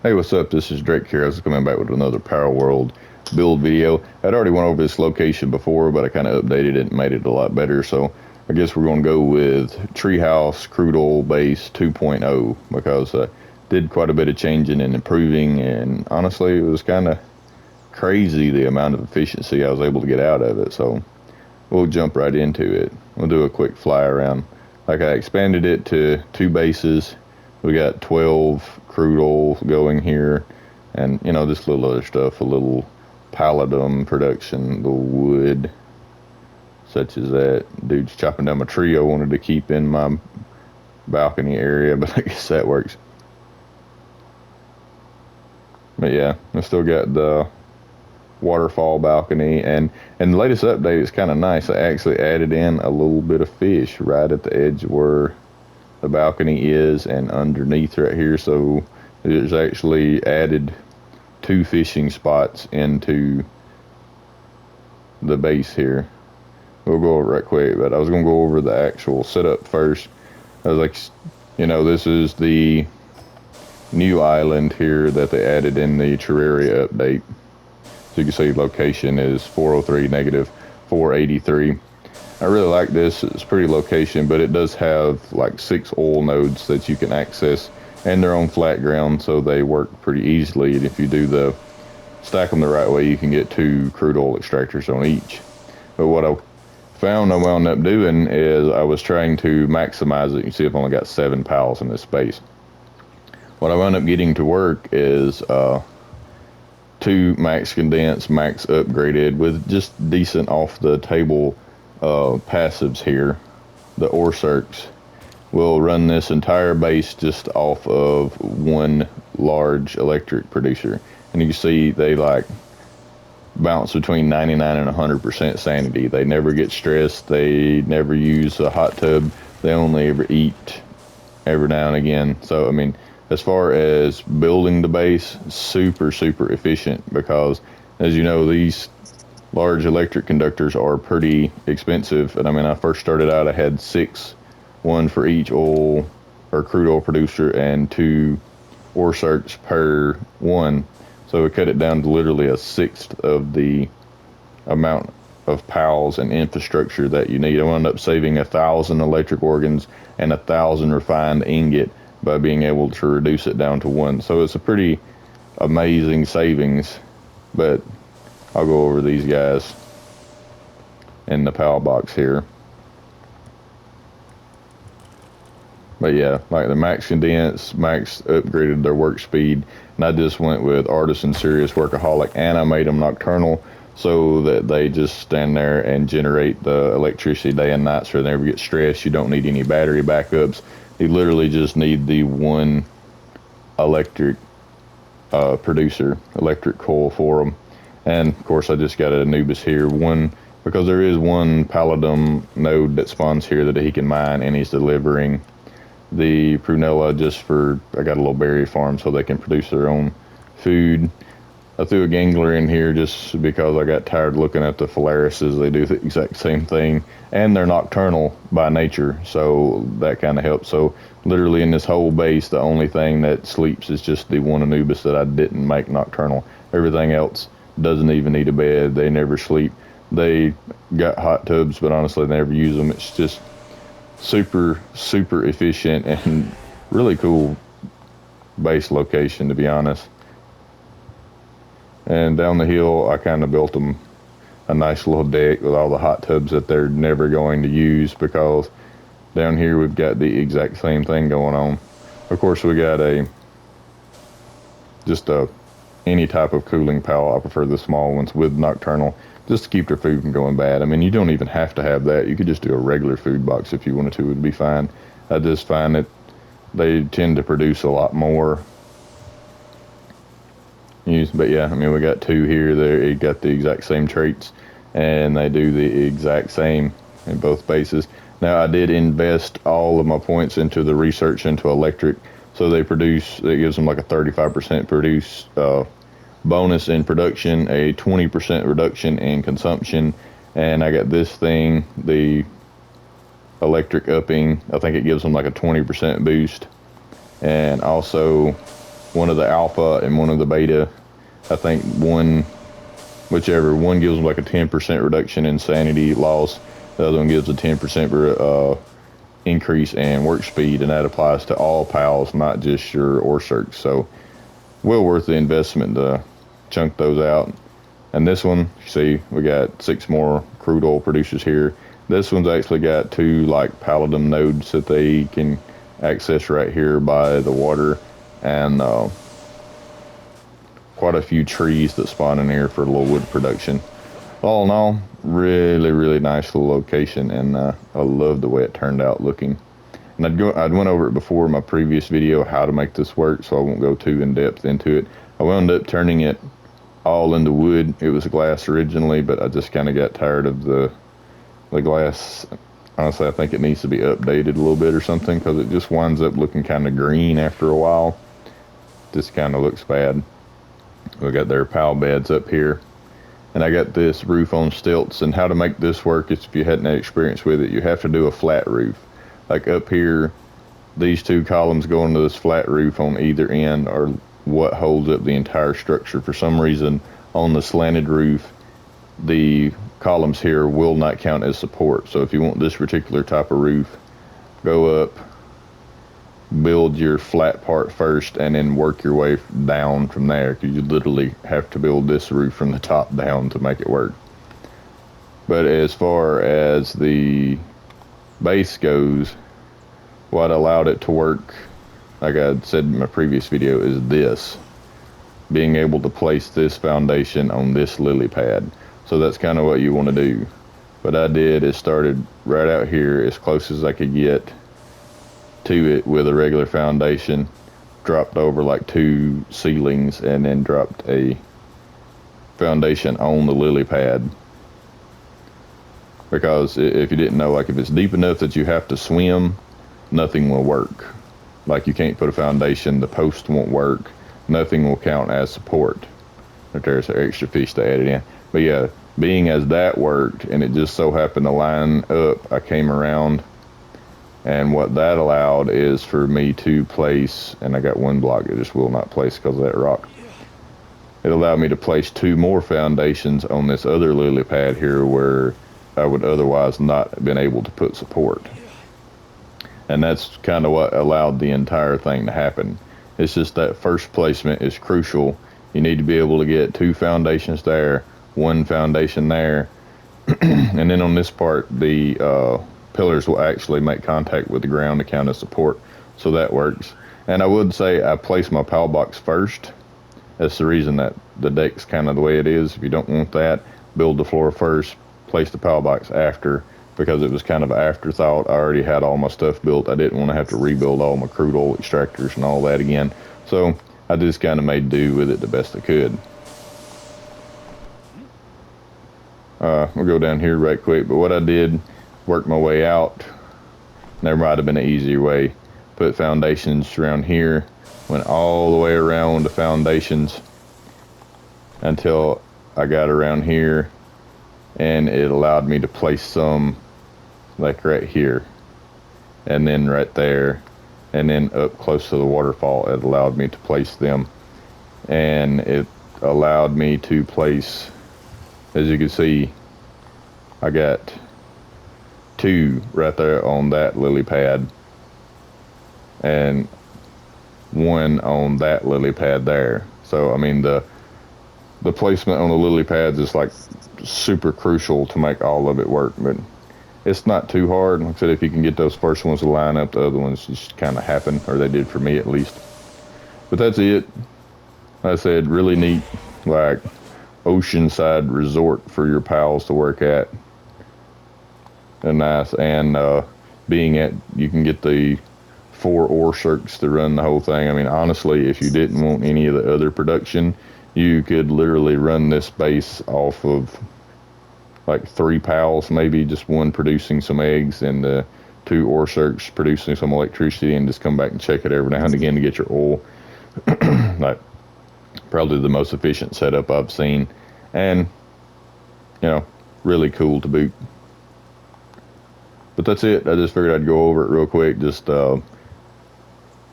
Hey, what's up? This is Drake here. I was coming back with another Palworld build video. I'd already went over this location before, but I kind of updated it and made it a lot better. So I guess we're going to go with Treehouse Crude Oil Base 2.0 because I did quite a bit of changing and improving, and honestly, it was kind of crazy the amount of efficiency I was able to get out of it. So we'll jump right into it. We'll do a quick fly around. Like, I expanded it to 2 bases. We got 12 crude oil going here, and you know, just little other stuff, a little palladium production, little wood, such as that. Dude's chopping down my tree I wanted to keep in my balcony area, but I guess that works. But yeah, I still got the waterfall balcony, and the latest update is kind of nice. I actually added in a little bit of fish right at the edge where the balcony is and underneath right here, so there's actually added 2 fishing spots into the base here. We'll go over it quick, but I was going to go over the actual setup first. I was like, you know, this is the new island here that they added in the Terraria update. So you can see location is 403 negative 483. I really like this. It's a pretty location, but it does have like 6 oil nodes that you can access, and they're on flat ground, so they work pretty easily. And if you do the stack them the right way, you can get 2 crude oil extractors on each. But what I found I wound up doing is I was trying to maximize it. You see I've only got 7 pals in this space. What I wound up getting to work is 2 max condensed, max upgraded with just decent off the table passives here. The ore circs will run this entire base just off of 1 large electric producer, and you can see they like bounce between 99 and 100% sanity. They never get stressed. They never use a hot tub. They only ever eat every now and again. So I mean, as far as building the base, super efficient, because as you know, these large electric conductors are pretty expensive. And I mean, I first started out, I had 6, 1 for each oil or crude oil producer, and 2 ore circs per one. So we cut it down to literally a sixth of the amount of pals and infrastructure that you need. I wound up saving 1,000 electric organs and 1,000 refined ingot by being able to reduce it down to 1. So it's a pretty amazing savings. But I'll go over these guys in the PAL box here. But yeah, like the max condense, max upgraded their work speed, and I just went with artisan, serious, workaholic, and I made them nocturnal so that they just stand there and generate the electricity day and night, so they never get stressed. You don't need any battery backups. You literally just need the 1 electric producer, electric coil for them. And of course, I just got a Anubis here, because there is 1 palladium node that spawns here that he can mine, and he's delivering the prunella just for, I got a little berry farm so they can produce their own food. I threw a gangler in here just because I got tired looking at the Phalarises. They do the exact same thing, and they're nocturnal by nature, so that kind of helps. So literally in this whole base, the only thing that sleeps is just the 1 Anubis that I didn't make nocturnal. Everything else doesn't even need a bed. They never sleep. They got hot tubs, but honestly they never use them. It's just super efficient and really cool base location, to be honest. And down the hill, I kind of built them a nice little deck with all the hot tubs that they're never going to use, because down here we've got the exact same thing going on. Of course, we got any type of cooling pal. I prefer the small ones with nocturnal, just to keep their food from going bad. I mean, you don't even have to have that. You could just do a regular food box if you wanted to. It would be fine. I just find that they tend to produce a lot more. But yeah, I mean, we got 2 here. They got the exact same traits, and they do the exact same in both bases. Now, I did invest all of my points into the research into electric, so it gives them like a 35% produce bonus in production, a 20% reduction in consumption, and I got this thing, the electric upping. I think it gives them like a 20% boost, and also one of the alpha and one of the beta. I think whichever one gives them like a 10% reduction in sanity loss. The other one gives a 10% increase in work speed, and that applies to all pals, not just your ore search. So well worth the investment to chunk those out. And this one, you see, we got 6 more crude oil producers here. This one's actually got 2 like palladium nodes that they can access right here by the water, and quite a few trees that spawn in here for a little wood production. All in all, really nice little location, and I love the way it turned out looking. And I'd went over it before in my previous video how to make this work, so I won't go too in depth into it. I wound up turning it all into wood. It was glass originally, but I just kind of got tired of the glass. Honestly, I think it needs to be updated a little bit or something, because it just winds up looking kind of green after a while. Just kind of looks bad. We got their pal beds up here, and I got this roof on stilts. And how to make this work is, if you hadn't had experience with it, you have to do a flat roof. Like up here, these 2 columns going to this flat roof on either end are what holds up the entire structure. For some reason, on the slanted roof, the columns here will not count as support. So if you want this particular type of roof, go up, build your flat part first, and then work your way down from there, because you literally have to build this roof from the top down to make it work. But as far as the base goes, what allowed it to work, like I said in my previous video, is this being able to place this foundation on this lily pad. So that's kind of what you want to do. What I did is started right out here as close as I could get to it with a regular foundation, dropped over like 2 ceilings, and then dropped a foundation on the lily pad. Because if you didn't know, like if it's deep enough that you have to swim, nothing will work. Like you can't put a foundation, the post won't work, nothing will count as support. If there's an extra fish to add it in. But yeah, being as that worked, and it just so happened to line up, I came around, and what that allowed is for me to place, and I got 1 block that just will not place because of that rock. It allowed me to place 2 more foundations on this other lily pad here where I would otherwise not have been able to put support. And that's kind of what allowed the entire thing to happen. It's just that first placement is crucial. You need to be able to get 2 foundations there, 1 foundation there, and then on this part, the pillars will actually make contact with the ground to count as support. So that works. And I would say I place my pal box first. That's the reason that the deck's kind of the way it is. If you don't want that, build the floor first, place the pal box after, because it was kind of an afterthought. I already had all my stuff built. I didn't want to have to rebuild all my crude oil extractors and all that again. So I just kind of made do with it the best I could. We'll go down here right quick. But what I did, work my way out. There might have been an easier way. Put foundations around here. Went all the way around the foundations until I got around here, and it allowed me to place some like right here, and then right there, and then up close to the waterfall. It allowed me to place them, and it allowed me to place, as you can see, I got 2 right there on that lily pad, and 1 on that lily pad there. So I mean, the placement on the lily pads is like super crucial to make all of it work, but it's not too hard. Like I said, if you can get those first ones to line up, the other ones just kind of happen, or they did for me at least. But that's it. Like I said, really neat, like oceanside resort for your pals to work at. And nice, and being at, you can get the 4 ore circs to run the whole thing. I mean, honestly, if you didn't want any of the other production, you could literally run this base off of like 3 pals, maybe just 1 producing some eggs and 2 ore circs producing some electricity, and just come back and check it every now and again to get your oil. Like, probably the most efficient setup I've seen, and you know, really cool to boot. But that's it. I just figured I'd go over it real quick. Just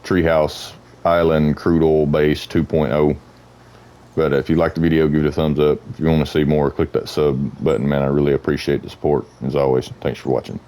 treehouse Island Crude Oil Base 2.0. But if you like the video, give it a thumbs up. If you want to see more, click that sub button, man. I really appreciate the support. As always, thanks for watching.